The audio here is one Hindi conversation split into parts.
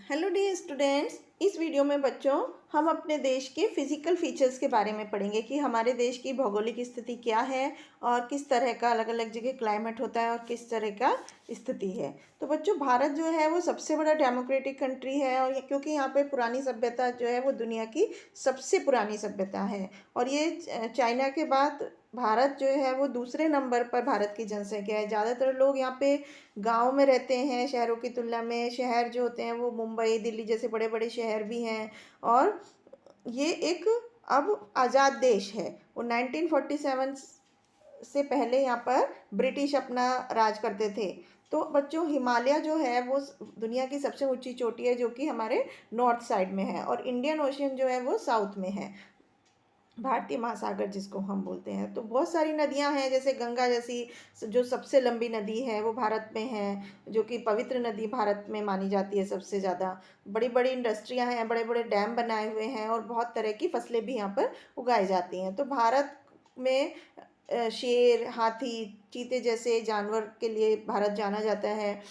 हेलो डियर स्टूडेंट्स, इस वीडियो में बच्चों हम अपने देश के फिजिकल फीचर्स के बारे में पढ़ेंगे कि हमारे देश की भौगोलिक स्थिति क्या है और किस तरह का अलग अलग जगह क्लाइमेट होता है और किस तरह का स्थिति है। तो बच्चों, भारत जो है वो सबसे बड़ा डेमोक्रेटिक कंट्री है और क्योंकि यहाँ पे पुरानी सभ्यता जो है वो दुनिया की सबसे पुरानी सभ्यता है और ये चाइना के बाद भारत जो है वो दूसरे नंबर पर भारत की जनसंख्या है। ज़्यादातर लोग यहाँ पे गांव में रहते हैं शहरों की तुलना में। शहर जो होते हैं वो मुंबई, दिल्ली जैसे बड़े बड़े शहर भी हैं और ये एक अब आज़ाद देश है। वो 1947 से पहले यहाँ पर ब्रिटिश अपना राज करते थे। तो बच्चों, हिमालय जो है वो दुनिया की सबसे ऊंची चोटी है जो कि हमारे नॉर्थ साइड में है और इंडियन ओशियन जो है वो साउथ में है, भारतीय महासागर जिसको हम बोलते हैं। तो बहुत सारी नदियां हैं, जैसे गंगा जैसी जो सबसे लंबी नदी है वो भारत में है, जो कि पवित्र नदी भारत में मानी जाती है सबसे ज़्यादा। बड़ी बड़ी इंडस्ट्रियां हैं, बड़े बड़े डैम बनाए हुए हैं और बहुत तरह की फसलें भी यहाँ पर उगाई जाती हैं। तो भारत में शेर, हाथी, चीते जैसे जानवर के लिए भारत जाना जाता है।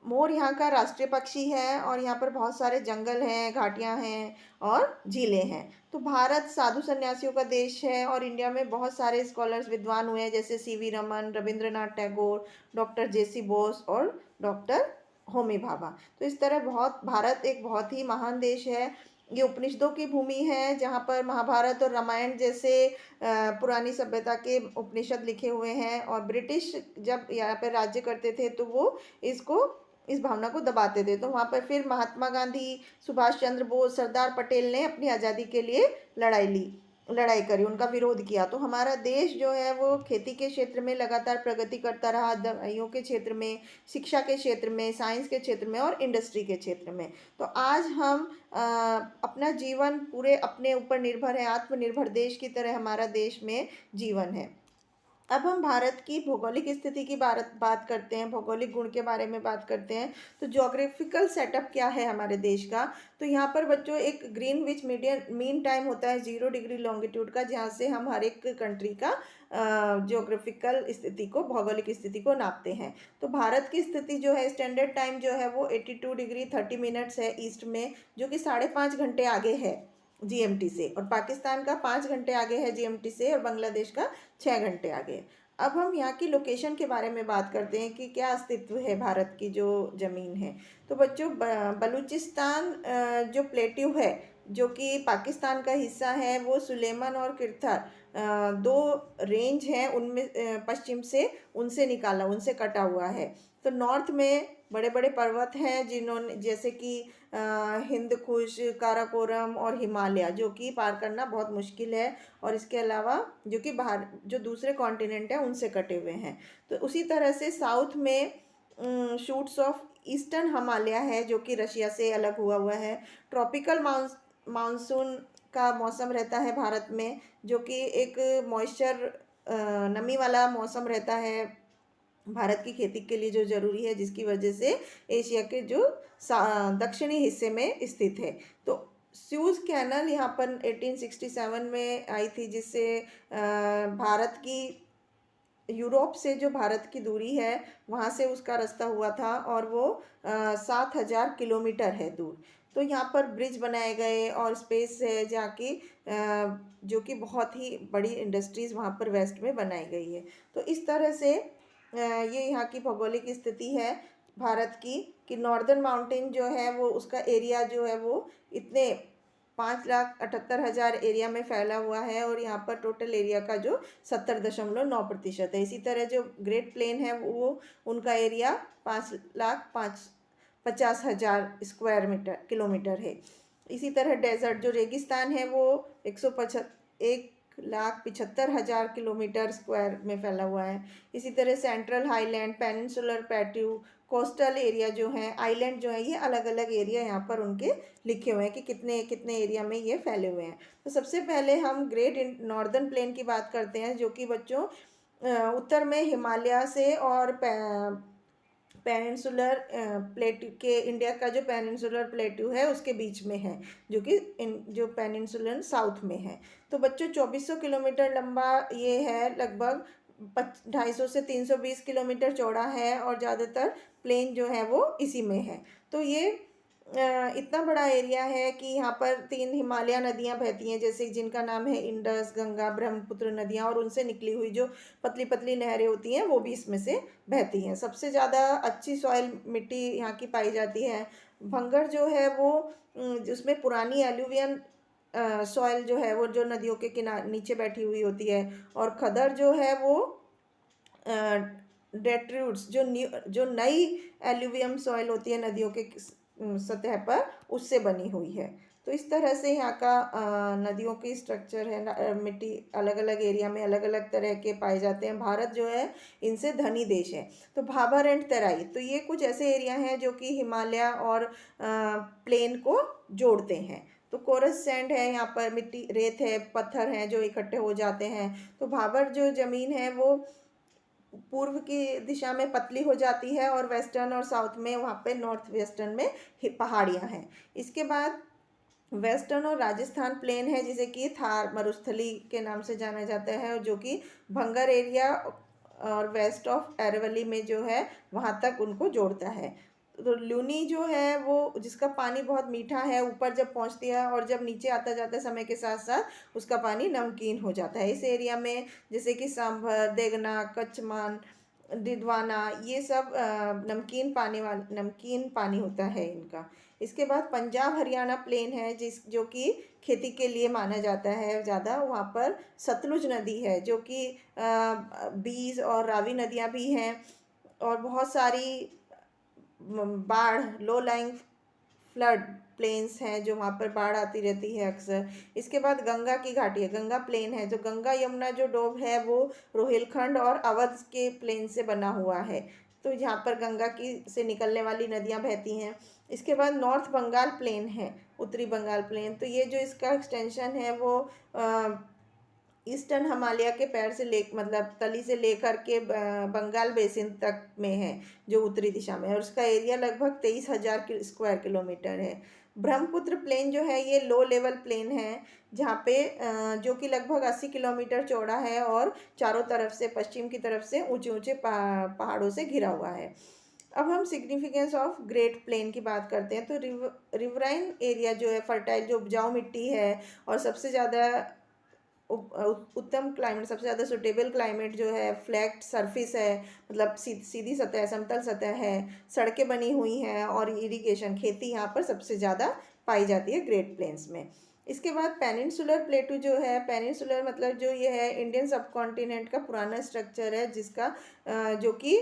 मोर यहाँ का राष्ट्रीय पक्षी है और यहाँ पर बहुत सारे जंगल हैं, घाटियाँ हैं और झीलें हैं। तो भारत साधु संन्यासियों का देश है और इंडिया में बहुत सारे स्कॉलर्स, विद्वान हुए हैं, जैसे सीवी रमन, रविंद्रनाथ टैगोर, डॉक्टर जेसी बोस और डॉक्टर होमी भाभा। तो इस तरह भारत एक बहुत ही महान देश है। ये उपनिषदों की भूमि है जहाँ पर महाभारत और रामायण जैसे पुरानी सभ्यता के उपनिषद लिखे हुए हैं और ब्रिटिश जब यहाँ पर राज्य करते थे तो वो इसको इस भावना को दबाते थे। तो वहाँ पर फिर महात्मा गांधी, सुभाष चंद्र बोस, सरदार पटेल ने अपनी आज़ादी के लिए लड़ाई करी, उनका विरोध किया। तो हमारा देश जो है वो खेती के क्षेत्र में लगातार प्रगति करता रहा, दवाइयों के क्षेत्र में, शिक्षा के क्षेत्र में, साइंस के क्षेत्र में और इंडस्ट्री के क्षेत्र में। तो आज हम अपना जीवन पूरे अपने ऊपर निर्भर है, आत्मनिर्भर देश की तरह हमारा देश में जीवन है। अब हम भारत की भौगोलिक स्थिति की बात करते हैं, भौगोलिक गुण के बारे में बात करते हैं। तो ज्योग्राफिकल सेटअप क्या है हमारे देश का? तो यहाँ पर बच्चों एक ग्रीनविच मीन टाइम होता है 0 डिग्री लॉन्गिट्यूड का, जहाँ से हम हर एक कंट्री का ज्योग्राफिकल स्थिति को, भौगोलिक स्थिति को नापते हैं। तो भारत की स्थिति जो है, स्टैंडर्ड टाइम जो है वो 82 डिग्री 30 मिनट्स है ईस्ट में, जो कि 5.5 घंटे आगे है जीएमटी से, और पाकिस्तान का 5 घंटे आगे है जीएमटी से और बांग्लादेश का 6 घंटे आगे है। अब हम यहाँ की लोकेशन के बारे में बात करते हैं कि क्या अस्तित्व है भारत की जो ज़मीन है। तो बच्चों, बलूचिस्तान जो प्लेट्यू है जो कि पाकिस्तान का हिस्सा है, वो सुलेमान और किरथर दो रेंज हैं उनमें, पश्चिम से उनसे निकाला, उनसे कटा हुआ है। तो नॉर्थ में बड़े बड़े पर्वत हैं जिन्होंने, जैसे कि हिंद कुश, काराकोरम और हिमालय, जो कि पार करना बहुत मुश्किल है और इसके अलावा जो कि बाहर जो दूसरे कॉन्टिनेंट हैं उनसे कटे हुए हैं। तो उसी तरह से साउथ में शूट्स ऑफ ईस्टर्न हिमालय है जो कि रशिया से अलग हुआ है। ट्रॉपिकल मानसून का मौसम रहता है भारत में, जो कि एक मॉइस्चर, नमी वाला मौसम रहता है भारत की खेती के लिए जो ज़रूरी है, जिसकी वजह से एशिया के जो दक्षिणी हिस्से में स्थित है। तो स्यूज कैनल यहाँ पर 1867 में आई थी, जिससे भारत की, यूरोप से जो भारत की दूरी है वहाँ से उसका रास्ता हुआ था और वो 7,000 किलोमीटर है दूर। तो यहाँ पर ब्रिज बनाए गए और स्पेस है जहाँ की जो कि बहुत ही बड़ी इंडस्ट्रीज़ वहाँ पर वेस्ट में बनाई गई है। तो इस तरह से ये यहाँ की भौगोलिक स्थिति है भारत की, कि नॉर्दर्न माउंटेन जो है वो, उसका एरिया जो है वो इतने 5,78,000 एरिया में फैला हुआ है और यहाँ पर टोटल एरिया का जो 70.9% है। इसी तरह जो ग्रेट प्लेन है वो, उनका एरिया 5,50,000 स्क्वायर किलोमीटर है। इसी तरह डेजर्ट जो रेगिस्तान है वो 1,75,000 किलोमीटर स्क्वायर में फैला हुआ है। इसी तरह central highland, peninsular plateau, coastal area जो है, आइलैंड जो है, ये अलग अलग एरिया यहाँ पर उनके लिखे हुए हैं कि कितने कितने एरिया में ये फैले हुए हैं। तो सबसे पहले हम ग्रेट नॉर्दर्न प्लेन की बात करते हैं, जो कि बच्चों उत्तर में हिमालय से और पेनिनसुलर प्लेट्यू के, इंडिया का जो पेनिनसुलर प्लेट्यू है उसके बीच में है, जो कि जो पेनिनसुलर साउथ में है। तो बच्चों 2400 किलोमीटर लंबा ये है, लगभग 250 से 320 किलोमीटर चौड़ा है और ज़्यादातर प्लेन जो है वो इसी में है। तो ये इतना बड़ा एरिया है कि यहाँ पर 3 हिमालय नदियाँ बहती हैं, जैसे जिनका नाम है इंडस, गंगा, ब्रह्मपुत्र नदियाँ, और उनसे निकली हुई जो पतली पतली नहरें होती हैं वो भी इसमें से बहती हैं। सबसे ज़्यादा अच्छी सॉइल मिट्टी यहाँ की पाई जाती है। भंगर जो है वो उसमें पुरानी एलुवियन सॉइल जो है वो जो नदियों के किनारे नीचे बैठी हुई होती है, और खदर जो है वो डेट्रूट्स जो नई एल्यूवियम सॉइल होती है नदियों के सतह पर, उससे बनी हुई है। तो इस तरह से यहाँ का नदियों की स्ट्रक्चर है। मिट्टी अलग अलग एरिया में अलग अलग तरह के पाए जाते हैं। भारत जो है इनसे धनी देश है। तो भाबर एंड तराई, तो ये कुछ ऐसे एरिया हैं जो कि हिमालय और प्लेन को जोड़ते हैं। तो कोरस सैंड है, यहाँ पर मिट्टी रेत है, पत्थर हैं जो इकट्ठे हो जाते हैं। तो भाबर जो ज़मीन है वो पूर्व की दिशा में पतली हो जाती है, और वेस्टर्न और साउथ में वहाँ पे नॉर्थ वेस्टर्न में पहाड़ियाँ हैं। इसके बाद वेस्टर्न और राजस्थान प्लेन है, जिसे कि थार मरुस्थली के नाम से जाना जाता है, जो कि भंगर एरिया और वेस्ट ऑफ अरावली में जो है वहाँ तक उनको जोड़ता है। तो लूनी जो है वो जिसका पानी बहुत मीठा है, ऊपर जब पहुँचती है और जब नीचे आता जाता है समय के साथ साथ उसका पानी नमकीन हो जाता है। इस एरिया में जैसे कि सांभर, देगना, कचमान, डिडवाना, ये सब नमकीन पानी होता है इनका। इसके बाद पंजाब हरियाणा प्लेन है, जो कि खेती के लिए माना जाता है ज़्यादा। वहाँ पर सतलुज नदी है, जो कि बीज और रावी नदियाँ भी हैं, और बहुत सारी बाढ़, लो लाइंग फ्लड प्लेन्स हैं जो वहाँ पर बाढ़ आती रहती है अक्सर। इसके बाद गंगा की घाटी है, गंगा प्लेन है। जो गंगा यमुना जो डोब है वो रोहिलखंड और अवध के प्लेन से बना हुआ है। तो यहाँ पर गंगा की से निकलने वाली नदियाँ बहती हैं। इसके बाद नॉर्थ बंगाल प्लेन है, उत्तरी बंगाल प्लेन। तो ये जो इसका एक्सटेंशन है वो ईस्टर्न हिमालय के पैर से ले मतलब तली से लेकर के बंगाल बेसिन तक में है, जो उत्तरी दिशा में है, और उसका एरिया लगभग 23,000 स्क्वायर किलोमीटर है। ब्रह्मपुत्र प्लेन जो है ये लो लेवल प्लेन है, जहाँ पे जो कि लगभग 80 किलोमीटर चौड़ा है, और चारों तरफ से पश्चिम की तरफ से ऊंचे ऊंचे पहाड़ों से घिरा हुआ है। अब हम सिग्निफिकेंस ऑफ ग्रेट प्लेन की बात करते हैं। तो रिवराइन एरिया जो है, फर्टाइल जो उपजाऊ मिट्टी है, और सबसे ज़्यादा उत्तम क्लाइमेट, सबसे ज़्यादा सुटेबल क्लाइमेट जो है, फ्लैट सरफेस है, मतलब सीधी सतह, समतल सतह है, सड़कें बनी हुई हैं, और इरिगेशन खेती यहाँ पर सबसे ज़्यादा पाई जाती है ग्रेट प्लेन्स में। इसके बाद पेनिनसुलर प्लेटू जो है, पेनिनसुलर मतलब जो ये है इंडियन सब कॉन्टिनेंट का पुराना स्ट्रक्चर है, जिसका जो कि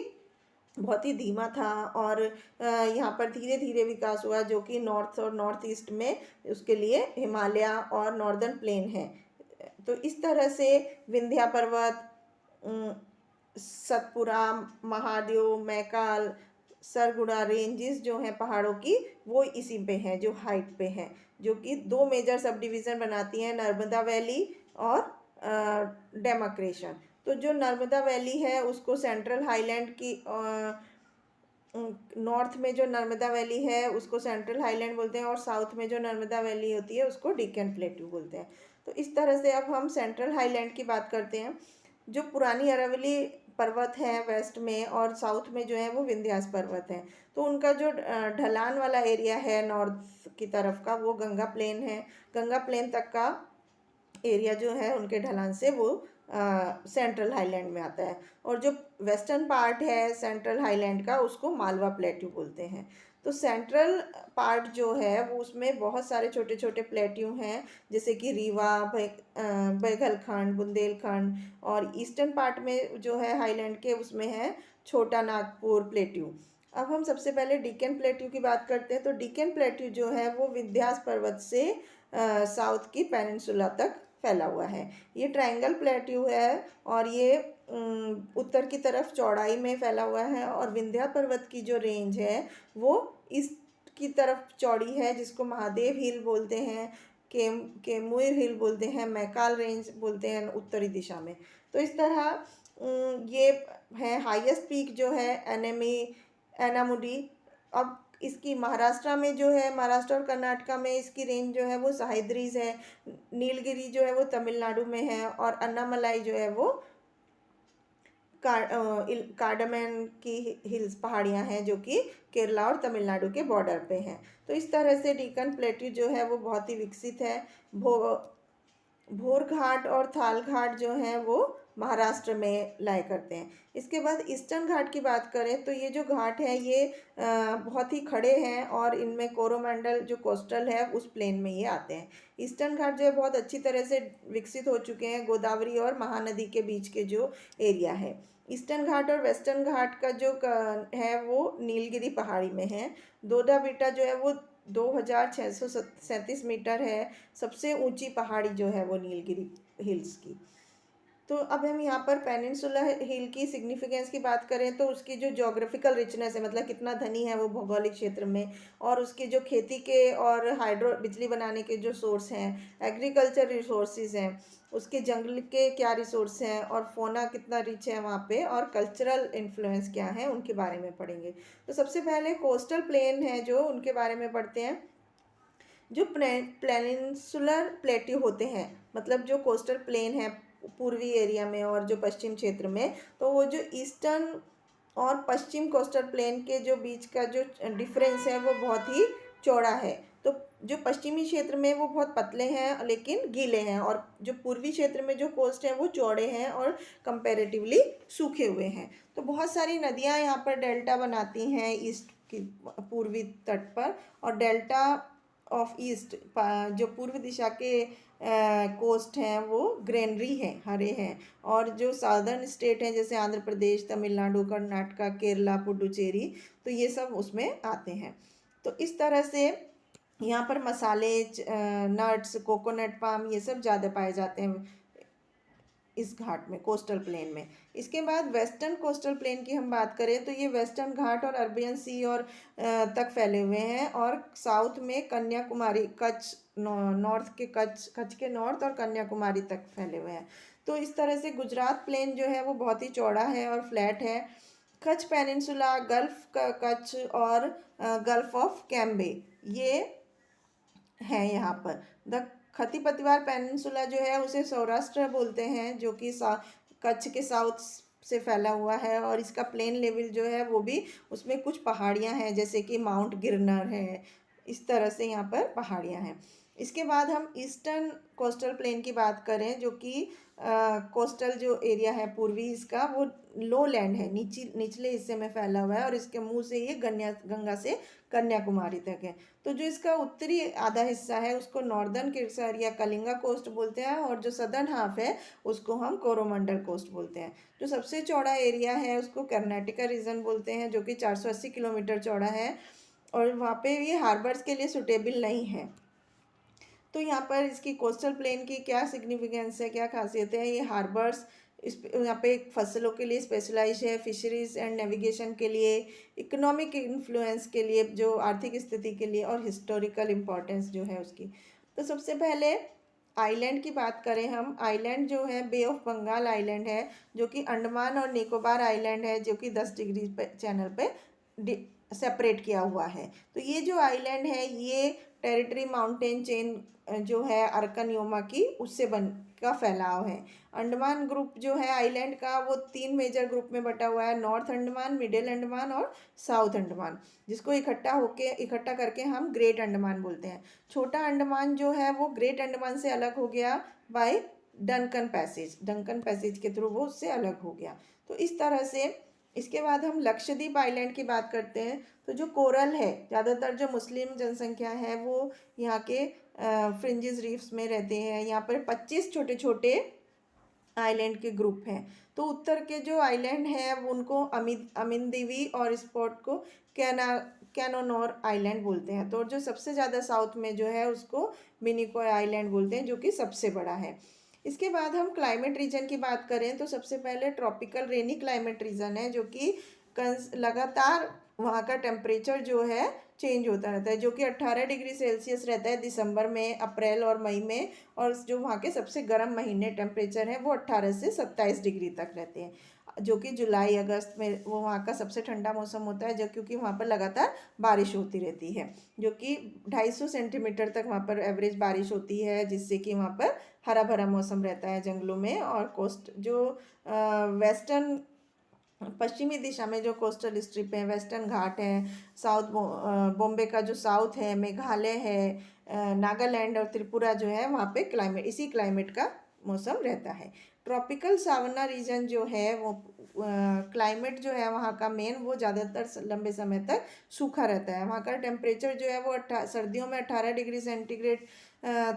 बहुत ही धीमा था, और यहाँ पर धीरे धीरे विकास हुआ, जो कि नॉर्थ और नॉर्थ ईस्ट में उसके लिए हिमालय और नॉर्दर्न प्लेन है। तो इस तरह से विंध्या पर्वत, सतपुरा, महादेव, मैकाल, सरगुड़ा रेंजेस जो हैं पहाड़ों की, वो इसी पे हैं, जो हाइट पे हैं, जो कि 2 मेजर सब डिवीज़न बनाती हैं, नर्मदा वैली और डेमाक्रेशन। तो जो नर्मदा वैली है उसको सेंट्रल हाईलैंड की नॉर्थ में जो नर्मदा वैली है उसको सेंट्रल हाईलैंड बोलते हैं, और साउथ में जो नर्मदा वैली होती है उसको डिक्कन प्लेटू बोलते हैं। तो इस तरह से अब हम सेंट्रल हाईलैंड की बात करते हैं। जो पुरानी अरावली पर्वत है वेस्ट में, और साउथ में जो है वो विंध्यास पर्वत है। तो उनका जो ढलान वाला एरिया है नॉर्थ की तरफ का, वो गंगा प्लेन है। गंगा प्लेन तक का एरिया जो है उनके ढलान से वो सेंट्रल हाईलैंड में आता है। और जो वेस्टर्न पार्ट है सेंट्रल हाईलैंड का, उसको मालवा प्लेट्यू बोलते हैं। तो सेंट्रल पार्ट जो है वो उसमें बहुत सारे छोटे छोटे प्लेट्यू हैं, जैसे कि रीवा, बैघलखंड, बुंदेलखंड, और ईस्टर्न पार्ट में जो है हाईलैंड के उसमें है छोटा नागपुर प्लेट्यू। अब हम सबसे पहले डिक्कन प्लेट्यू की बात करते हैं। तो डिक्कन प्लेट्यू जो है वो विंध्यास पर्वत से साउथ की पेनिनसुला तक फैला हुआ है। ये ट्रायंगल प्लेट्यू है, और ये उत्तर की तरफ चौड़ाई में फैला हुआ है, और विंध्या पर्वत की जो रेंज है वो ईस्ट की तरफ चौड़ी है, जिसको महादेव हिल बोलते हैं, केमुइर हिल बोलते हैं, मैकाल रेंज बोलते हैं उत्तरी दिशा में। तो इस तरह ये है हाईएस्ट पीक जो है एनामुडी। अब इसकी महाराष्ट्र में जो है, महाराष्ट्र और कर्नाटका में इसकी रेंज जो है वो सह्याद्रीज है। नीलगिरी जो है वो तमिलनाडु में है, और अन्नामलाई जो है वो कार्डामन की हिल्स पहाड़ियाँ हैं जो कि केरला और तमिलनाडु के बॉर्डर पे हैं। तो इस तरह से डेक्कन प्लेट्यू जो है वो बहुत ही विकसित है। भो भोर घाट और थाल घाट जो हैं वो महाराष्ट्र में लाया करते हैं। इसके बाद ईस्टर्न घाट की बात करें तो ये जो घाट है ये बहुत ही खड़े हैं और इनमें कोरोमंडल जो कोस्टल है उस प्लेन में ये आते हैं। ईस्टर्न घाट जो है बहुत अच्छी तरह से विकसित हो चुके हैं, गोदावरी और महानदी के बीच के जो एरिया है। ईस्टर्न घाट और वेस्टर्न घाट का जो है वो नीलगिरी पहाड़ी में है। दोदा बेटा जो है वो 2637 मीटर है, सबसे ऊंची पहाड़ी जो है वो नीलगिरी हिल्स की। तो अब हम यहाँ पर पेनिनसुला हिल की सिग्निफिकेंस की बात करें तो उसकी जो जोग्राफिकल रिचनेस है, मतलब कितना धनी है वो भौगोलिक क्षेत्र में, और उसकी जो खेती के और हाइड्रो बिजली बनाने के जो सोर्स हैं, एग्रीकल्चर रिसोर्सेज हैं, उसके जंगल के क्या रिसोर्स हैं और फोना कितना रिच है वहाँ पे, और कल्चरल इन्फ्लुएंस क्या है उनके बारे में पढ़ेंगे। तो सबसे पहले कोस्टल प्लेन है जो उनके बारे में पढ़ते हैं। जो प्लेनिनसुलर प्लेट्यू होते हैं, मतलब जो कोस्टल प्लेन है पूर्वी एरिया में और जो पश्चिम क्षेत्र में, तो वो जो ईस्टर्न और पश्चिम कोस्टल प्लेन के जो बीच का जो डिफरेंस है वो बहुत ही चौड़ा है। तो जो पश्चिमी क्षेत्र में वो बहुत पतले हैं लेकिन गीले हैं, और जो पूर्वी क्षेत्र में जो कोस्ट हैं वो चौड़े हैं और कंपैरेटिवली सूखे हुए हैं। तो बहुत सारी नदियां यहाँ पर डेल्टा बनाती हैं ईस्ट की पूर्वी तट पर, और डेल्टा ऑफ ईस्ट जो पूर्व दिशा के कोस्ट हैं वो ग्रेनरी हैं, हरे हैं, और जो साउदर्न स्टेट हैं जैसे आंध्र प्रदेश, तमिलनाडु, कर्नाटका, केरला, पुडुचेरी, तो ये सब उसमें आते हैं। तो इस तरह से यहाँ पर मसाले, नट्स, कोकोनट, पाम, ये सब ज़्यादा पाए जाते हैं इस घाट में, कोस्टल प्लेन में। इसके बाद वेस्टर्न कोस्टल प्लेन की हम बात करें तो ये वेस्टर्न घाट और अरबियन सी और तक फैले हुए हैं, और साउथ में कन्याकुमारी, कच्छ, नॉर्थ के कच्छ के नॉर्थ और कन्याकुमारी तक फैले हुए हैं। तो इस तरह से गुजरात प्लेन जो है वो बहुत ही चौड़ा है और फ्लैट है। कच्छ पेनिनसुला, गल्फ का कच्छ और गल्फ ऑफ कैम्बे ये हैं यहाँ पर। द खती पतवार पेनिनसुला जो है उसे सौराष्ट्र बोलते हैं, जो कि कच्छ के साउथ से फैला हुआ है, और इसका प्लेन लेवल जो है वो भी, उसमें कुछ पहाड़ियाँ हैं जैसे कि माउंट गिरनर है, इस तरह से यहाँ पर पहाड़ियाँ हैं। इसके बाद हम ईस्टर्न कोस्टल प्लेन की बात करें जो कि कोस्टल जो एरिया है पूर्वी इसका, वो लो लैंड है, निचले हिस्से में फैला हुआ है, और इसके मुंह से ये गंगा से कन्याकुमारी तक है। तो जो इसका उत्तरी आधा हिस्सा है उसको नॉर्दर्न किर्सार या कलिंगा कोस्ट बोलते हैं, और जो सदर्न हाफ है उसको हम कोरोमंडल कोस्ट बोलते हैं। जो सबसे चौड़ा एरिया है उसको कर्नाटका रीजन बोलते हैं, जो कि 480 किलोमीटर चौड़ा है, और वहाँ पे ये हार्बर्स के लिए सुटेबल नहीं है। तो यहाँ पर इसकी कोस्टल प्लेन की क्या सिग्निफिकेंस है, क्या खासियत है, ये हार्बर्स इस यहाँ पे फसलों के लिए स्पेशलाइज है, फिशरीज एंड नेविगेशन के लिए, इकोनॉमिक इन्फ्लुएंस के लिए, जो आर्थिक स्थिति के लिए, और हिस्टोरिकल इम्पोर्टेंस जो है उसकी। तो सबसे पहले आइलैंड की बात करें हम, आइलैंड जो है बे ऑफ बंगाल आइलैंड है, जो कि अंडमान और निकोबार आइलैंड है, जो कि 10 डिग्री पे चैनल पे सेपरेट किया हुआ है। तो ये जो आइलैंड है ये टेरिटरी माउंटेन चेन जो है अरकन योमा की, उससे बन का फैलाव है। अंडमान ग्रुप जो है आइलैंड का वो 3 मेजर ग्रुप में बटा हुआ है, नॉर्थ अंडमान, मिडिल अंडमान और साउथ अंडमान, जिसको इकट्ठा करके हम ग्रेट अंडमान बोलते हैं। छोटा अंडमान जो है वो ग्रेट अंडमान से अलग हो गया बाय डंकन पैसेज के थ्रू वो उससे अलग हो गया। तो इस तरह से इसके बाद हम लक्षद्वीप आइलैंड की बात करते हैं। तो जो कोरल है, ज़्यादातर जो मुस्लिम जनसंख्या है वो यहाँ के फ्रिंजेस रीफ्स में रहते हैं। यहाँ पर 25 छोटे छोटे आइलैंड के ग्रुप हैं। तो उत्तर के जो आइलैंड हैं वो उनको अमिनदीवी और स्पॉट को कैनोनोर आइलैंड बोलते हैं। तो जो सबसे ज़्यादा साउथ में जो है उसको मिनिकॉय आइलैंड बोलते हैं, जो कि सबसे बड़ा है। इसके बाद हम क्लाइमेट रीजन की बात करें तो सबसे पहले ट्रॉपिकल रेनी क्लाइमेट रीजन है, जो कि लगातार वहाँ का टेम्परेचर जो है चेंज होता रहता है, जो कि 18 डिग्री सेल्सियस रहता है दिसंबर में, अप्रैल और मई में, और जो वहाँ के सबसे गर्म महीने टेम्परेचर हैं वो 18 से 27 डिग्री तक रहते हैं, जो कि जुलाई अगस्त में वो वहाँ का सबसे ठंडा मौसम होता है, जो क्योंकि वहाँ पर लगातार बारिश होती रहती है, जो कि 250 सेंटीमीटर तक वहाँ पर एवरेज बारिश होती है, जिससे कि वहाँ पर हरा भरा मौसम रहता है जंगलों में। और कोस्ट जो वेस्टर्न पश्चिमी दिशा में जो कोस्टल स्ट्रिप है, वेस्टर्न घाट है, बॉम्बे का जो साउथ है, मेघालय है, नागालैंड और त्रिपुरा जो है, वहाँ पे इसी क्लाइमेट का मौसम रहता है। ट्रॉपिकल सावना रीजन जो है वो क्लाइमेट जो है वहाँ का मेन, वो ज़्यादातर लंबे समय तक सूखा रहता है। वहाँ का टेम्परेचर जो है वो सर्दियों में 18 डिग्री सेंटीग्रेड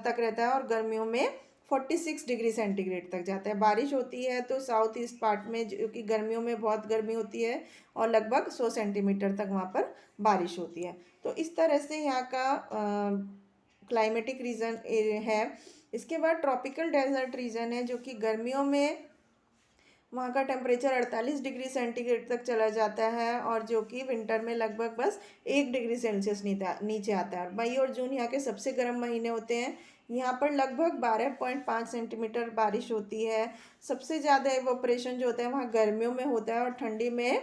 तक रहता है और गर्मियों में 46 डिग्री सेंटीग्रेड तक जाता है। बारिश होती है तो साउथ ईस्ट पार्ट में, जो कि गर्मियों में बहुत गर्मी होती है, और लगभग 100 सेंटीमीटर तक वहाँ पर बारिश होती है। तो इस तरह से यहाँ का क्लाइमेटिक रीजन है। इसके बाद ट्रॉपिकल डेजर्ट रीजन है, जो कि गर्मियों में वहाँ का टेम्परेचर 48 डिग्री सेंटीग्रेड तक चला जाता है, और जो कि विंटर में लगभग बस 1 डिग्री सेल्सियस नीचे आता है। मई और जून यहाँ के सबसे गर्म महीने होते हैं। यहाँ पर लगभग 12.5 सेंटीमीटर बारिश होती है। सबसे ज़्यादा एवोपरेशन जो होता है वहाँ गर्मियों में होता है, और ठंडी में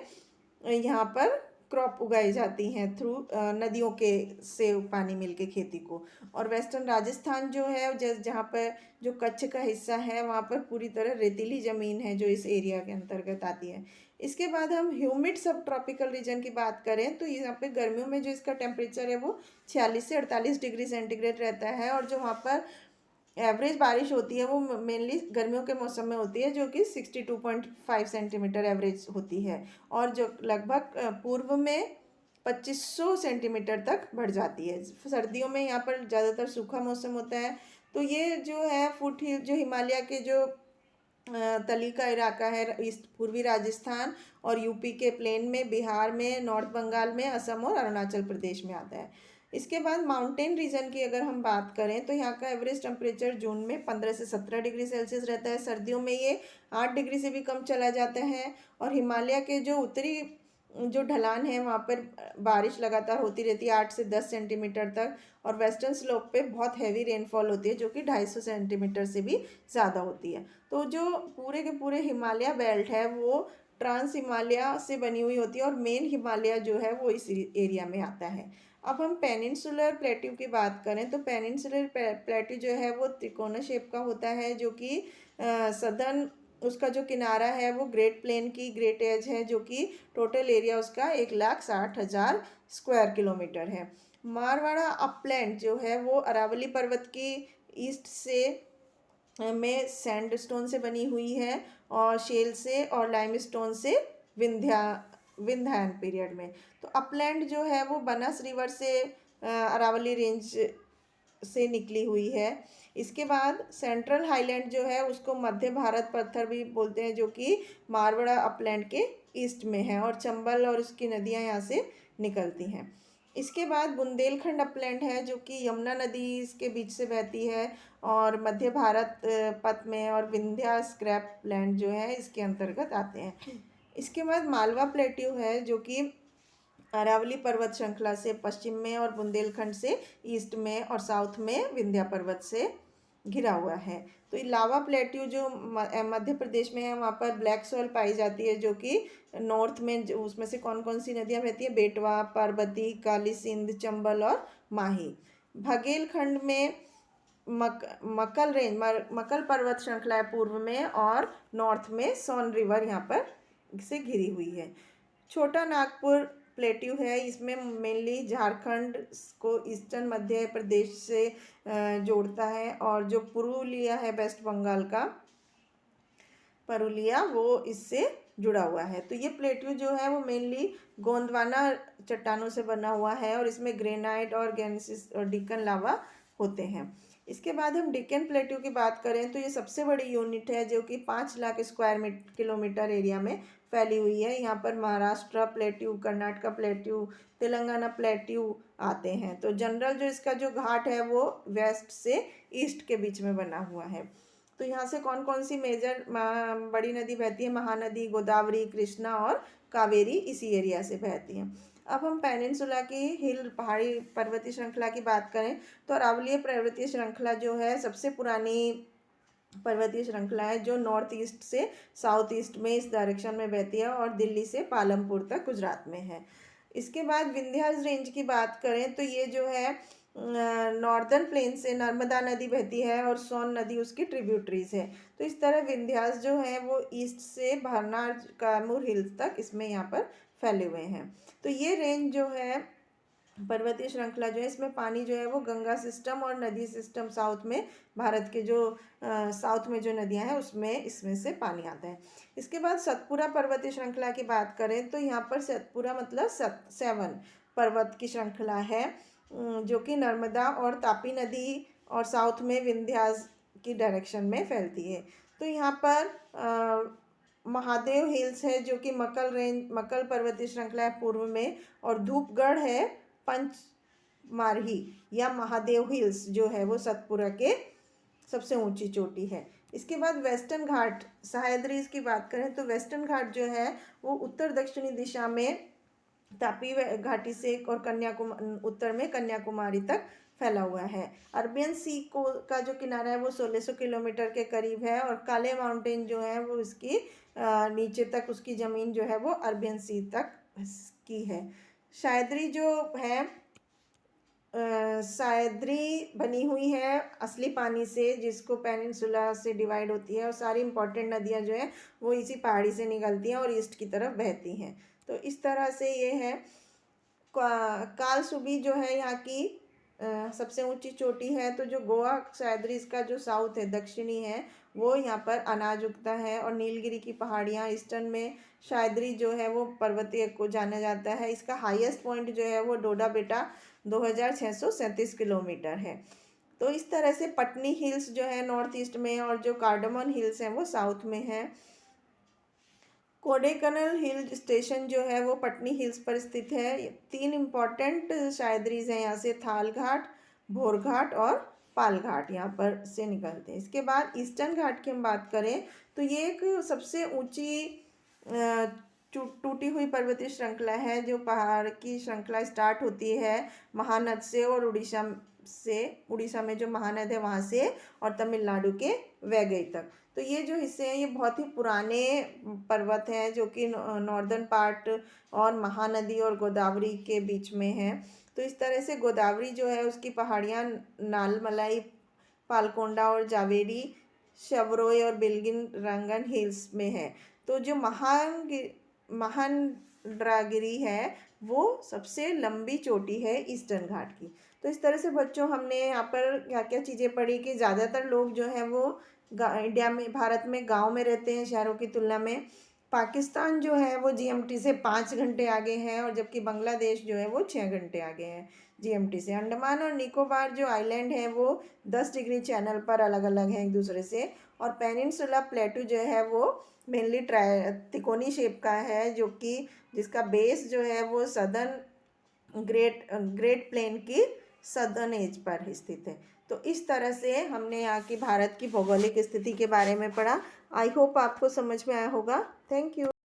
यहाँ पर क्रॉप उगाई जाती हैं थ्रू नदियों के से पानी मिलके खेती को। और वेस्टर्न राजस्थान जो है, जहाँ पर जो कच्छ का हिस्सा है, वहाँ पर पूरी तरह रेतीली ज़मीन है जो इस एरिया के अंतर्गत आती है। इसके बाद हम ह्यूमिड सब ट्रॉपिकल रीजन की बात करें तो यहाँ पे गर्मियों में जो इसका टेम्परेचर है वो 46 से 48 डिग्री सेंटीग्रेड रहता है, और जो वहाँ पर एवरेज बारिश होती है वो मेनली गर्मियों के मौसम में होती है, जो कि 62.5 सेंटीमीटर एवरेज होती है, और जो लगभग पूर्व में 2500 सेंटीमीटर तक बढ़ जाती है। सर्दियों में यहाँ पर ज़्यादातर सूखा मौसम होता है। तो ये जो है फुट हिल, जो हिमालय के जो तली का इलाका है, ईस्ट पूर्वी राजस्थान और यूपी के प्लेन में, बिहार में, नॉर्थ बंगाल में, असम और अरुणाचल प्रदेश में आता है। इसके बाद माउंटेन रीजन की अगर हम बात करें तो यहाँ का एवरेज टेम्परेचर जून में 15 से 17 डिग्री सेल्सियस रहता है। सर्दियों में ये 8 डिग्री से भी कम चला जाता है। और हिमालय के जो उत्तरी जो ढलान है वहाँ पर बारिश लगातार होती रहती है 8 से 10 सेंटीमीटर तक, और वेस्टर्न स्लोप पे बहुत हैवी रेनफॉल होती है जो कि 250 सेंटीमीटर से भी ज़्यादा होती है। तो जो पूरे के पूरे हिमालय बेल्ट है वो ट्रांस हिमालय से बनी हुई होती है, और मेन हिमालय जो है वो इस एरिया में आता है। अब हम पेनिनसुलर प्लेट्यू की बात करें तो पेनिनसुलर प्लेट्यू जो है वो त्रिकोण शेप का होता है, जो कि सदर्न उसका जो किनारा है वो ग्रेट प्लेन की ग्रेट एज है, जो कि टोटल एरिया उसका 1,60,000 स्क्वायर किलोमीटर है। मारवाड़ा अपलैंड जो है वो अरावली पर्वत की ईस्ट से में सैंडस्टोन से बनी हुई है, और शेल से और लाइमस्टोन से विंध्यायन पीरियड में। तो अपलैंड जो है वो बनस रिवर से अरावली रेंज से निकली हुई है। इसके बाद सेंट्रल हाईलैंड जो है उसको मध्य भारत पत्थर भी बोलते हैं, जो कि मारवाड़ा अपलैंड के ईस्ट में है, और चंबल और उसकी नदियां यहाँ से निकलती हैं। इसके बाद बुंदेलखंड अपलैंड है, जो कि यमुना नदी इसके बीच से बहती है, और मध्य भारत पथ में, और विंध्या स्क्रैप लैंड जो है इसके अंतर्गत आते हैं। इसके बाद मालवा प्लेट्यू है, जो कि अरावली पर्वत श्रृंखला से पश्चिम में और बुंदेलखंड से ईस्ट में और साउथ में विंध्या पर्वत से घिरा हुआ है। तो ये लावा प्लेट्यू जो मध्य प्रदेश में है वहाँ पर ब्लैक सॉइल पाई जाती है, जो कि नॉर्थ में उसमें से कौन कौन सी नदियाँ बहती हैं, बेटवा, पार्वती, काली सिंध, चंबल और माही। भगेलखंड में मकल पर्वत श्रृंखला है पूर्व में, और नॉर्थ में सोन रिवर यहाँ पर से घिरी हुई है। छोटा नागपुर प्लेट्यू है, इसमें मेनली झारखंड को ईस्टर्न मध्य प्रदेश से जोड़ता है, और जो पुरुलिया है वेस्ट बंगाल का पुरुलिया, वो इससे जुड़ा हुआ है। तो ये प्लेट्यू जो है वो मेनली गोंदवाना चट्टानों से बना हुआ है, और इसमें ग्रेनाइट और गैनेसिस और डिकन लावा होते हैं। इसके बाद हम डिकन प्लेट्यू की बात करें तो ये सबसे बड़ी यूनिट है, जो कि 5 लाख स्क्वायर किलोमीटर एरिया में फैली हुई है। यहाँ पर Maharashtra plateau, Karnataka plateau, Telangana plateau आते हैं। तो जनरल जो इसका जो घाट है वो वेस्ट से ईस्ट के बीच में बना हुआ है। तो यहाँ से कौन कौन सी मेजर बड़ी नदी बहती है, महानदी, गोदावरी, कृष्णा और कावेरी इसी एरिया से बहती हैं। अब हम पेनिनसुला की हिल पहाड़ी पर्वतीय श्रृंखला की बात करें तो अरावलीय पर्वतीय श्रृंखला जो है सबसे पुरानी पर्वतीय श्रृंखला है, जो नॉर्थ ईस्ट से साउथ ईस्ट में इस डायरेक्शन में बहती है, और दिल्ली से पालमपुर तक गुजरात में है। इसके बाद विंध्यास रेंज की बात करें तो ये जो है नॉर्दर्न प्लेन से नर्मदा नदी बहती है और सोन नदी उसकी ट्रिब्यूटरीज है। तो इस तरह विंध्यास जो है वो ईस्ट से भारनार कैमूर हिल्स तक इसमें यहाँ पर फैले हुए हैं। तो ये रेंज जो है पर्वतीय श्रृंखला जो है इसमें पानी जो है वो गंगा सिस्टम और नदी सिस्टम साउथ में, भारत के जो साउथ में जो नदियां हैं उसमें इसमें से पानी आता है। इसके बाद सतपुरा पर्वतीय श्रृंखला की बात करें तो यहाँ पर सतपुरा मतलब 7 पर्वत की श्रृंखला है, जो कि नर्मदा और तापी नदी और साउथ में विंध्यास की डायरेक्शन में फैलती है। तो यहाँ पर महादेव हिल्स है जो कि मक्कल पर्वतीय श्रृंखला है पूर्व में, और धूपगढ़ है पंचमार्ही या महादेव हिल्स जो है वो सतपुरा के सबसे ऊंची चोटी है। इसके बाद वेस्टर्न घाट सह्याद्री की बात करें तो वेस्टर्न घाट जो है वो उत्तर दक्षिणी दिशा में तापी घाटी से और कन्याकुमारी उत्तर में कन्याकुमारी तक फैला हुआ है। अरबियन सी को का जो किनारा है वो 1600 किलोमीटर के करीब है, और काले माउंटेन जो है वो इसकी नीचे तक उसकी ज़मीन जो है वो अरबियन सी तक की है। सह्याद्री जो है सह्याद्री बनी हुई है असली पानी से, जिसको पेनिनसुला से डिवाइड होती है, और सारी इंपॉर्टेंट नदियाँ जो हैं वो इसी पहाड़ी से निकलती हैं और ईस्ट की तरफ बहती हैं। तो इस तरह से ये है। कालसुबी जो है यहाँ की सबसे ऊंची चोटी है। तो जो गोवा सह्याद्री का जो साउथ है, दक्षिणी है, वो यहाँ पर अनाज उगता है, और नीलगिरी की पहाड़ियाँ ईस्टर्न में सह्याद्री जो है वो पर्वतीय को जाना जाता है। इसका हाईएस्ट पॉइंट जो है वो डोडा बेटा 2637 किलोमीटर है। तो इस तरह से पटनी हिल्स जो है नॉर्थ ईस्ट में, और जो कार्डमन हिल्स हैं वो साउथ में है। कोडेकनल हिल स्टेशन जो है वो पटनी हिल्स पर स्थित है। 3 इम्पॉर्टेंट सह्याद्रीज हैं यहाँ से, थाल घाट, भोर घाट और पाल घाट यहाँ पर से निकलते हैं। इसके बाद ईस्टर्न घाट की हम बात करें तो ये एक सबसे ऊंची टूटी हुई पर्वतीय श्रृंखला है, जो पहाड़ की श्रृंखला स्टार्ट होती है महानद से, और उड़ीसा में जो महानद है वहाँ से, और तमिलनाडु के वैगई तक। तो ये जो हिस्से हैं ये बहुत ही पुराने पर्वत हैं जो कि नॉर्दर्न पार्ट और महानदी और गोदावरी के बीच में है। तो इस तरह से गोदावरी जो है उसकी पहाड़ियाँ नालमलाई, पालकोंडा और जावेरी, शवरोय और बिल्गिन रंगन हिल्स में है। तो जो महानद्रागिरी है वो सबसे लंबी चोटी है ईस्टर्न घाट की। तो इस तरह से बच्चों हमने यहाँ पर क्या क्या चीज़ें पढ़ी कि ज़्यादातर लोग जो हैं वो इंडिया में, भारत में गांव में रहते हैं शहरों की तुलना में। पाकिस्तान जो है वो जीएमटी से 5 घंटे आगे है, और जबकि बांग्लादेश जो है वो 6 घंटे आगे है जीएमटी से। अंडमान और निकोबार जो आइलैंड है वो 10 डिग्री चैनल पर अलग अलग हैं एक दूसरे से, और पेनिनसुला प्लेटू जो है वो मेनली त्रिकोणी शेप का है, जो कि जिसका बेस जो है वो सदर्न ग्रेट प्लेन की सदर्न एज पर स्थित है। तो इस तरह से हमने यहाँ की भारत की भौगोलिक स्थिति के बारे में पढ़ा। आई होप आपको समझ में आया होगा। Thank you.